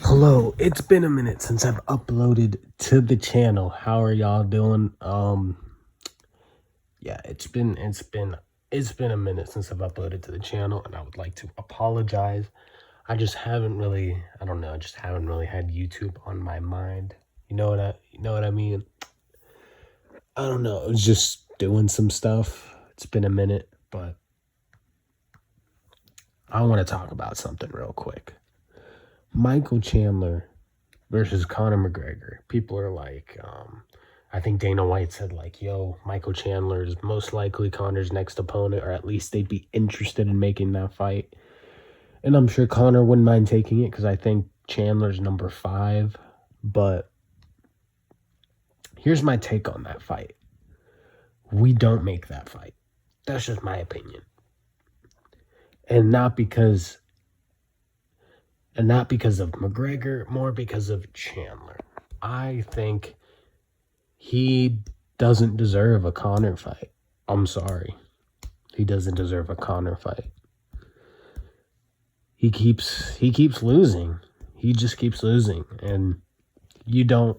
Hello, it's been a minute since I've uploaded to the channel. How are y'all doing? Yeah, it's been a minute since I've uploaded to the channel, and I would like to apologize. I don't know, I just haven't really had YouTube on my mind. You know what I mean? I don't know. I was just doing some stuff. It's been a minute, but I want to talk about something real quick. Michael Chandler versus Conor McGregor. People are like, I think Dana White said like, yo, Michael Chandler is most likely Conor's next opponent, or at least they'd be interested in making that fight. And I'm sure Conor wouldn't mind taking it because I think Chandler's number 5. But here's my take on that fight. We don't make that fight. That's just my opinion. And not because of McGregor, more because of Chandler. I think he doesn't deserve a Conor fight. I'm sorry. He doesn't deserve a Conor fight. He keeps losing. He just keeps losing. And you gotta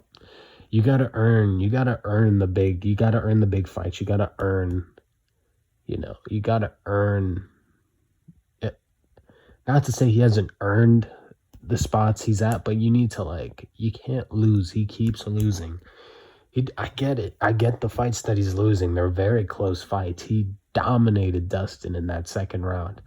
earn the big fights. You gotta earn it. Not to say he hasn't earned the spots he's at, but you can't lose. He keeps losing. I get it. I get the fights that he's losing. They're very close fights. He dominated Dustin in that second round.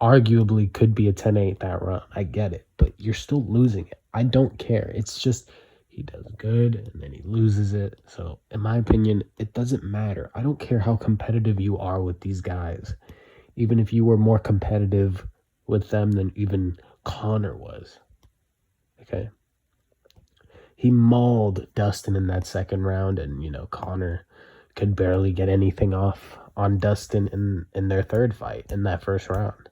Arguably could be a 10-8 that round. I get it. But you're still losing it. I don't care. It's just he does good and then he loses it. So in my opinion, it doesn't matter. I don't care how competitive you are with these guys. Even if you were more competitive with them than even Conor was. Okay. He mauled Dustin in that second round, and Conor could barely get anything off on Dustin in their third fight in that first round.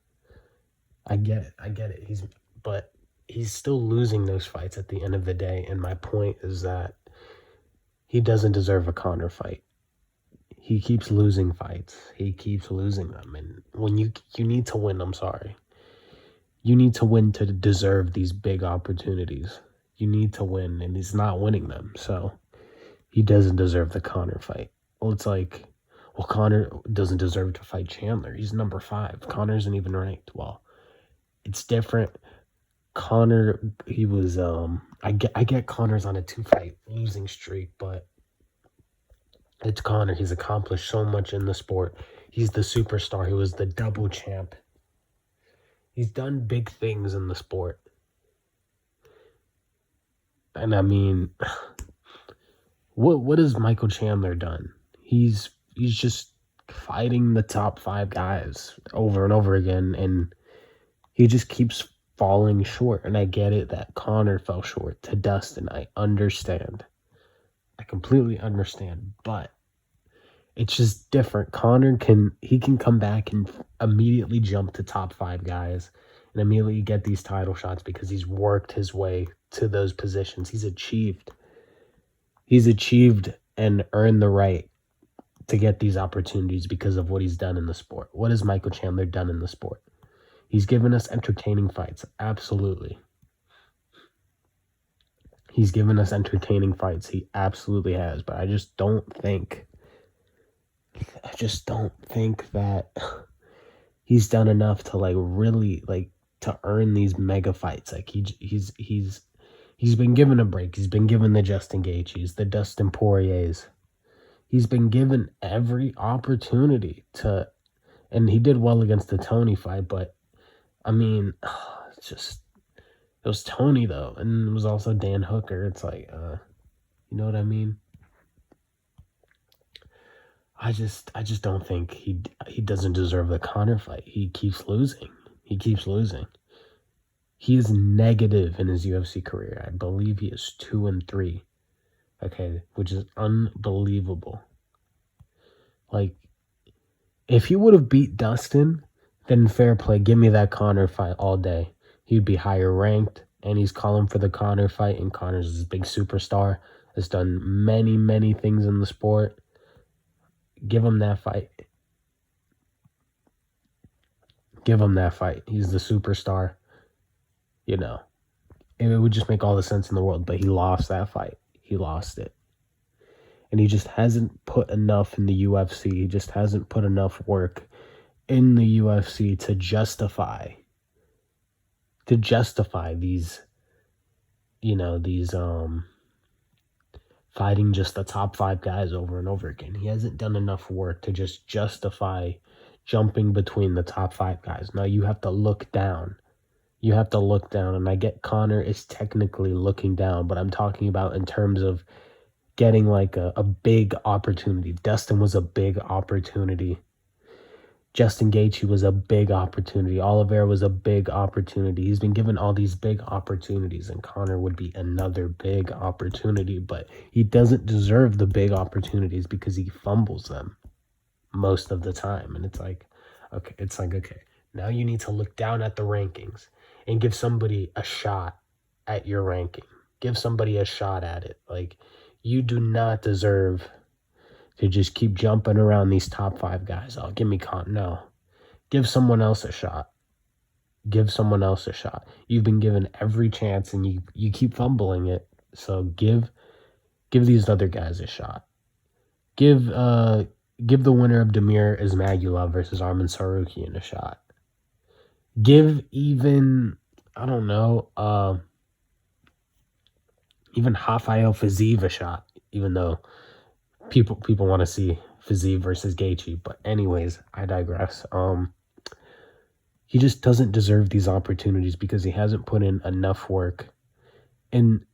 I get it. But he's still losing those fights at the end of the day, and my point is that he doesn't deserve a Conor fight. He keeps losing fights. He keeps losing them, and when you need to win, I'm sorry. You need to win to deserve these big opportunities. You need to win, and he's not winning them. So he doesn't deserve the Conor fight. Well, it's like, well, Conor doesn't deserve to fight Chandler. He's number 5. Conor isn't even ranked. Well, it's different. Conor, he was I get Conor's on a 2-fight losing streak, but it's Conor. He's accomplished so much in the sport. He's the superstar. He was the double champ. He's done big things in the sport. And I mean, what has Michael Chandler done? He's just fighting the top 5 guys over and over again, and he just keeps falling short. And I get it that Conor fell short to Dustin. I understand. I completely understand, but it's just different. Conor can come back and immediately jump to top 5 guys and immediately get these title shots because he's worked his way to those positions. He's achieved and earned the right to get these opportunities because of what he's done in the sport. What has Michael Chandler done in the sport? He's given us entertaining fights. Absolutely. He's given us entertaining fights. He absolutely has. But I just don't think that he's done enough to really to earn these mega fights. Like he's been given a break. He's been given the Justin Gaethjes, the Dustin Poiriers. He's been given every opportunity to, and he did well against the Tony fight, but I mean, it was Tony though, and it was also Dan Hooker. It's like, you know what I mean? I just don't think he doesn't deserve the Conor fight. He keeps losing. He keeps losing. He is negative in his UFC career. I believe he is 2-3. Okay, which is unbelievable. Like, if he would have beat Dustin, then fair play. Give me that Conor fight all day. He'd be higher ranked, and he's calling for the Conor fight, and Conor's this big superstar. Has done many, many things in the sport. Give him that fight. Give him that fight. He's the superstar. it would just make all the sense in the world. But he lost that fight. He lost it. And he just hasn't put enough in the UFC. He just hasn't put enough work in the UFC to justify these, these fighting just the top 5 guys over and over again. He hasn't done enough work to just justify jumping between the top 5 guys. Now you have to look down. You have to look down, and I get Conor is technically looking down, but I'm talking about in terms of getting like a big opportunity. Dustin was a big opportunity. Justin Gaethje was a big opportunity. Oliveira was a big opportunity. He's been given all these big opportunities, and Conor would be another big opportunity, but he doesn't deserve the big opportunities because he fumbles them most of the time. And it's like, okay, now you need to look down at the rankings and give somebody a shot at your ranking. Give somebody a shot at it. Like, you do not deserve to just keep jumping around these top 5 guys. Oh, give me Conor. No. Give someone else a shot. Give someone else a shot. You've been given every chance, and you keep fumbling it. So give these other guys a shot. Give the winner of Damir Ismagulov versus Arman Tsarukyan a shot. Give even, I don't know, even Rafael Fiziev a shot, even though people want to see Fiziev versus Gaethje. But anyways, I digress. He just doesn't deserve these opportunities because he hasn't put in enough work into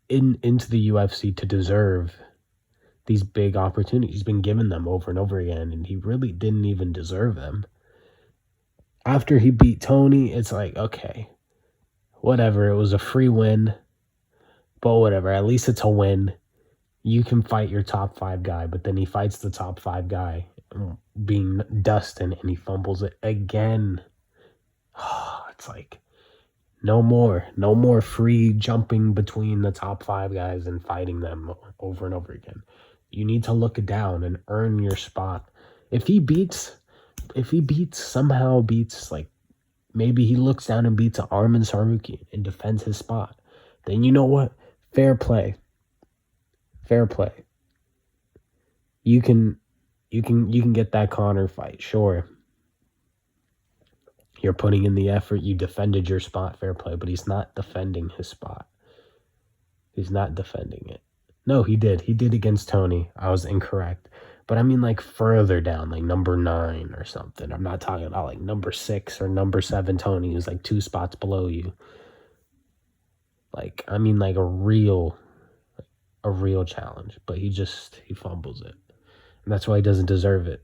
the UFC to deserve these big opportunities. He's been given them over and over again, and he really didn't even deserve them. After he beat Tony, it's like, okay, whatever. It was a free win, but whatever. At least it's a win. You can fight your top 5 guy, but then he fights the top 5 guy, being Dustin, and he fumbles it again. It's like, no more free jumping between the top 5 guys and fighting them over and over again. You need to look down and earn your spot. If he somehow beats, like, maybe he looks down and beats Arman Tsarukyan and defends his spot, then you know what? Fair play. You can get that Conor fight, sure. You're putting in the effort. You defended your spot, fair play. But he's not defending his spot. He's not defending it. No, he did. He did against Tony. I was incorrect. But I mean, like, further down, like number 9 or something. I'm not talking about like number 6 or number 7 Tony, who's like 2 spots below you. Like, I mean, like a real challenge. But he fumbles it. And that's why he doesn't deserve it.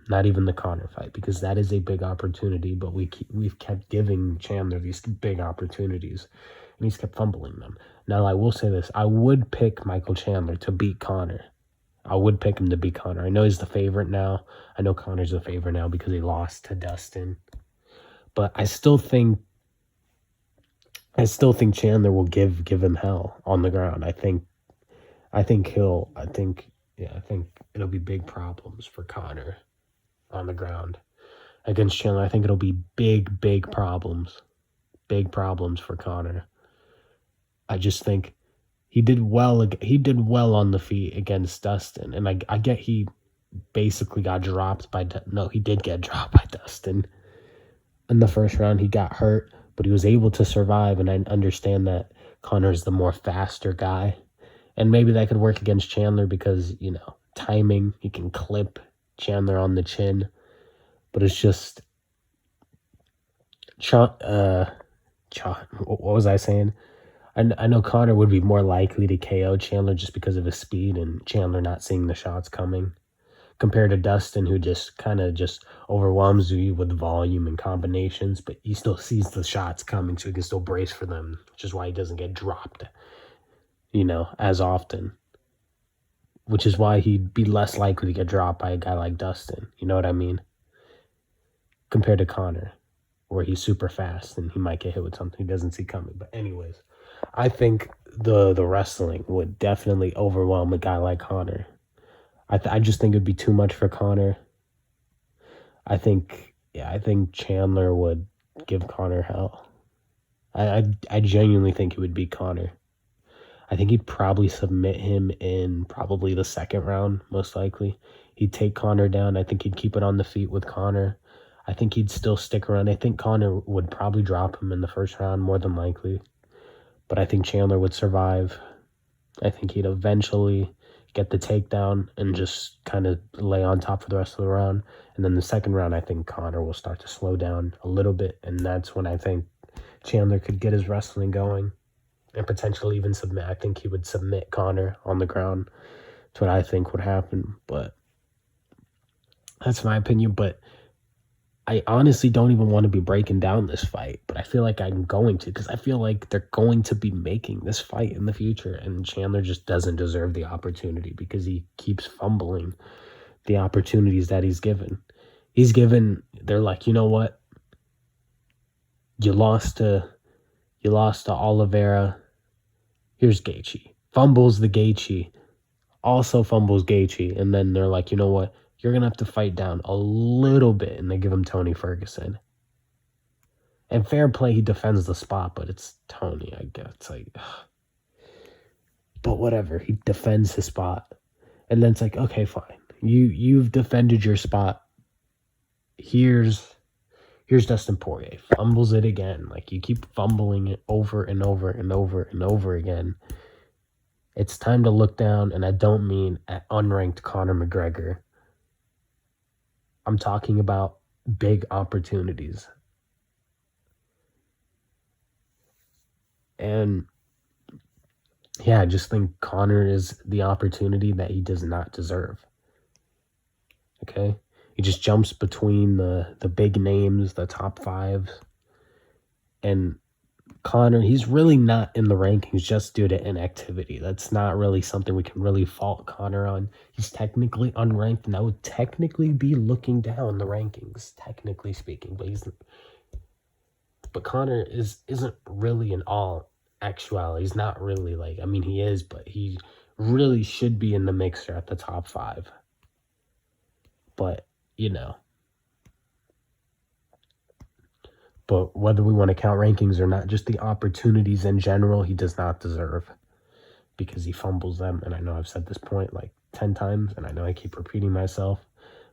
Not even the Conor fight, because that is a big opportunity, but we've kept giving Chandler these big opportunities, and he's kept fumbling them. Now, I will say this. I would pick Michael Chandler to beat Conor. I would pick him to beat Conor. I know he's the favorite now. I know Conor's the favorite now because he lost to Dustin. But I still think Chandler will give him hell on the ground. I think it'll be big problems for Conor on the ground against Chandler. I think it'll be big problems. Big problems for Conor. I just think he did well on the feet against Dustin, and I get he basically got dropped by he did get dropped by Dustin in the first round. He got hurt, but he was able to survive, and I understand that Conor's the more faster guy, and maybe that could work against Chandler because, timing, he can clip Chandler on the chin. But it's just what was I saying? I know Conor would be more likely to KO Chandler just because of his speed and Chandler not seeing the shots coming, compared to Dustin, who just kind of just overwhelms you with volume and combinations, but he still sees the shots coming, so he can still brace for them, which is why he doesn't get dropped, as often. Which is why he'd be less likely to get dropped by a guy like Dustin. You know what I mean? Compared to Conor, where he's super fast and he might get hit with something he doesn't see coming. But anyways, I think the wrestling would definitely overwhelm a guy like Conor. I just think it'd be too much for Conor. I think Chandler would give Conor hell. I genuinely think it would be Conor. I think he'd probably submit him in probably the second round, most likely. He'd take Conor down. I think he'd keep it on the feet with Conor. I think he'd still stick around. I think Conor would probably drop him in the first round, more than likely. But I think Chandler would survive. I think he'd eventually get the takedown and just kind of lay on top for the rest of the round. And then the second round, I think Conor will start to slow down a little bit. And that's when I think Chandler could get his wrestling going and potentially even submit. I think he would submit Conor on the ground. That's what I think would happen. But that's my opinion. But I honestly don't even want to be breaking down this fight. But I feel like I'm going to, because I feel like they're going to be making this fight in the future. And Chandler just doesn't deserve the opportunity because he keeps fumbling the opportunities that he's given. They're like, you know what? You lost to Oliveira. Here's Gaethje. Fumbles the Gaethje. Also fumbles Gaethje. And then they're like, you know what? You're going to have to fight down a little bit. And they give him Tony Ferguson. And fair play, he defends the spot, but it's Tony, I guess. It's like, ugh. But whatever. He defends his spot. And then it's like, okay, fine. You've defended your spot. Here's Dustin Poirier. Fumbles it again. Like, you keep fumbling it over and over and over and over again. It's time to look down, and I don't mean at unranked Conor McGregor. I'm talking about big opportunities. And yeah, I just think Conor is the opportunity that he does not deserve. Okay? He just jumps between the big names, the top five. And Conor, he's really not in the rankings just due to inactivity. That's not really something we can really fault Conor on. He's technically unranked, and I would technically be looking down the rankings, technically speaking. But Conor isn't really in all actuality. He's not really like, I mean, he is, but he really should be in the mixer at the top five. But, you know. But whether we want to count rankings or not, just the opportunities in general, he does not deserve because he fumbles them. And I know I've said this point like 10 times, and I know I keep repeating myself,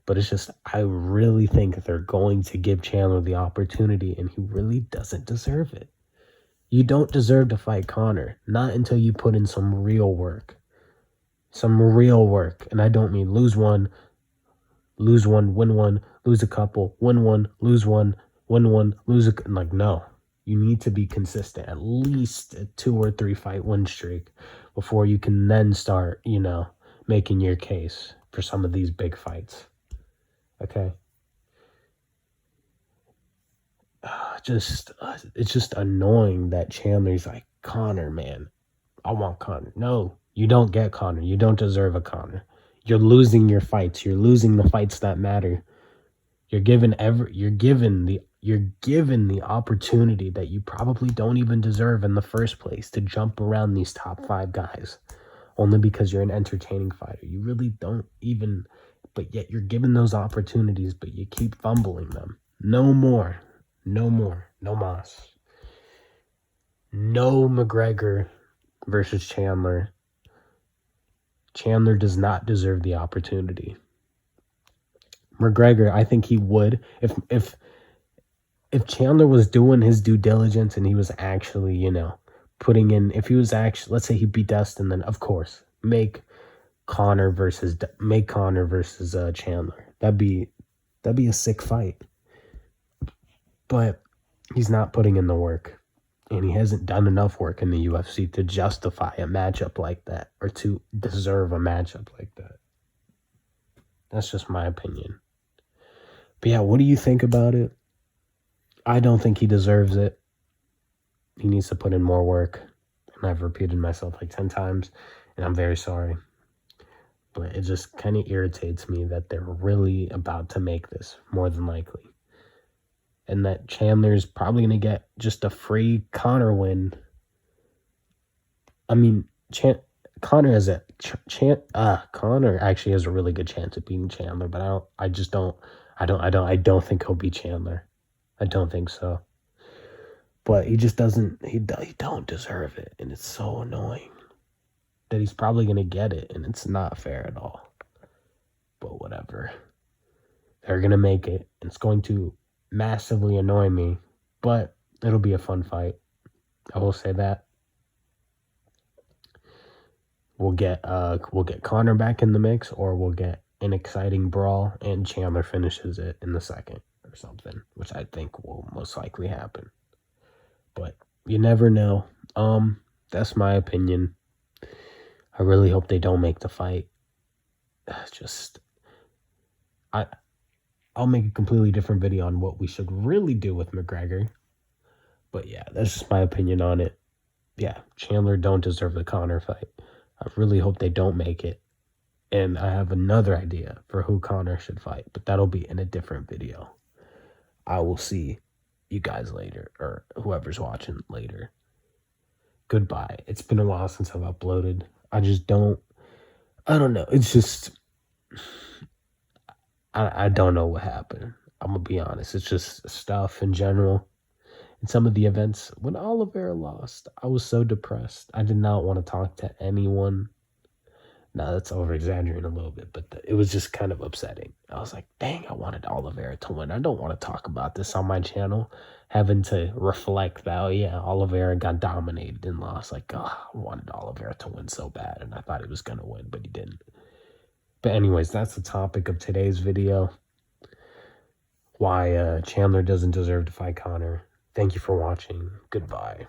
but it's just, I really think they're going to give Chandler the opportunity, and he really doesn't deserve it. You don't deserve to fight Conor, not until you put in some real work. Some real work. And I don't mean lose one, win one, lose a couple, win one, lose one, win one, lose a... Like, no. You need to be consistent. At least a 2 or 3 fight win streak before you can then start, making your case for some of these big fights. Okay? It's just annoying that Chandler's like, Conor, man. I want Conor. No, you don't get Conor. You don't deserve a Conor. You're losing your fights. You're losing the fights that matter. You're given the opportunity that you probably don't even deserve in the first place to jump around these top 5 guys only because you're an entertaining fighter. You really don't even, but yet you're given those opportunities, but you keep fumbling them. No more. No mas. No McGregor versus Chandler. Chandler does not deserve the opportunity. McGregor, I think he would. If Chandler was doing his due diligence and he was actually, putting in, if he was actually, let's say he beat Dustin, then of course, make Conor versus Chandler. That'd be a sick fight. But he's not putting in the work, and he hasn't done enough work in the UFC to justify a matchup like that, or to deserve a matchup like that. That's just my opinion. But yeah, what do you think about it? I don't think he deserves it. He needs to put in more work. And I've repeated myself like 10 times, and I'm very sorry. But it just kind of irritates me that they're really about to make this, more than likely. And that Chandler's probably going to get just a free Conor win. I mean, Conor actually has a really good chance of beating Chandler, but I don't think he'll beat Chandler. I don't think so. But he just doesn't, he don't deserve it. And it's so annoying that he's probably going to get it. And it's not fair at all. But whatever. They're going to make it. It's going to massively annoy me. But it'll be a fun fight. I will say that. We'll get Conor back in the mix, or we'll get an exciting brawl and Chandler finishes it in the second or something, which I think will most likely happen. But you never know. That's my opinion. I really hope they don't make the fight. I'll make a completely different video on what we should really do with McGregor. But yeah, that's just my opinion on it. Yeah, Chandler don't deserve the Conor fight. I really hope they don't make it. And I have another idea for who Conor should fight, but that'll be in a different video. I will see you guys later, or whoever's watching later. Goodbye. It's been a while since I've uploaded. I don't know. It's just, I don't know what happened. I'm going to be honest. It's just stuff in general. And some of the events, when Oliveira lost, I was so depressed. I did not want to talk to anyone. Now that's over-exaggerating a little bit, but it was just kind of upsetting. I was like, dang, I wanted Oliveira to win. I don't want to talk about this on my channel, having to reflect that, oh yeah, Oliveira got dominated and lost. Like, oh, I wanted Oliveira to win so bad, and I thought he was going to win, but he didn't. But anyways, that's the topic of today's video. Why Chandler doesn't deserve to fight Conor. Thank you for watching. Goodbye.